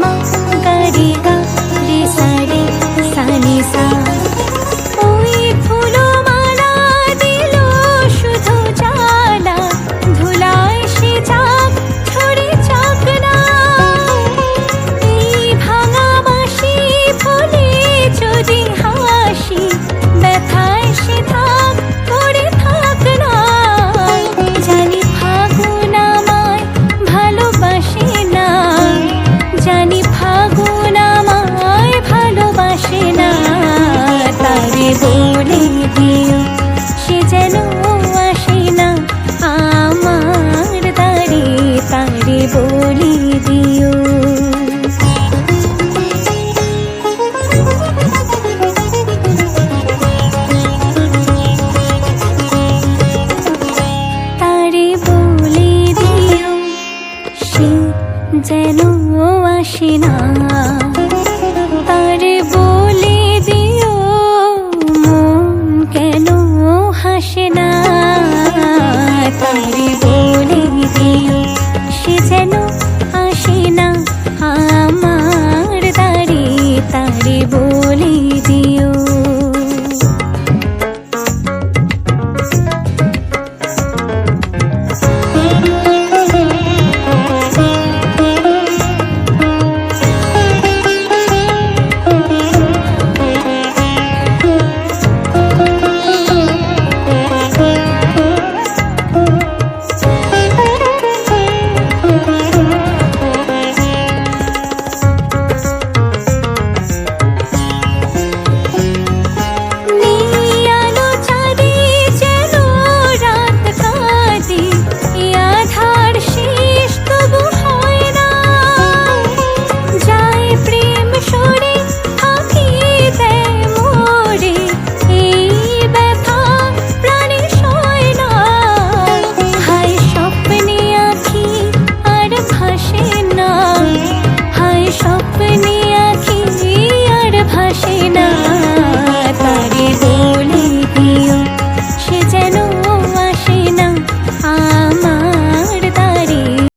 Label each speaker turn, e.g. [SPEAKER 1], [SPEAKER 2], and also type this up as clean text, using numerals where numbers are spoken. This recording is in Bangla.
[SPEAKER 1] মা গা রে গা রে সা রে সা নি সা। ওই ফুলো মালা দিল শুধু জ্বালা, ধুলায় সে যাক ছড়ে যাক না। এই ভাঙা বাঁশি ফলে যদি হাসি, ব্যথায় সে থাক পড়ে থাক না। জানি ফাগুন আমায় ভালোবাসে না, জানি ফাগুন আমায় ভালোবাসে না। তারে বলে দিও সে যেন আসে না আমার দ্বারে, তারে বলে দিও। তারে বলে দিও সে যেন আসে না, তারে বলে দিও মন কেন হাসে না। তারে বলে দিও সে যেন আসে না আমার দ্বারে, তারে বলে দিও। স্বপ্নে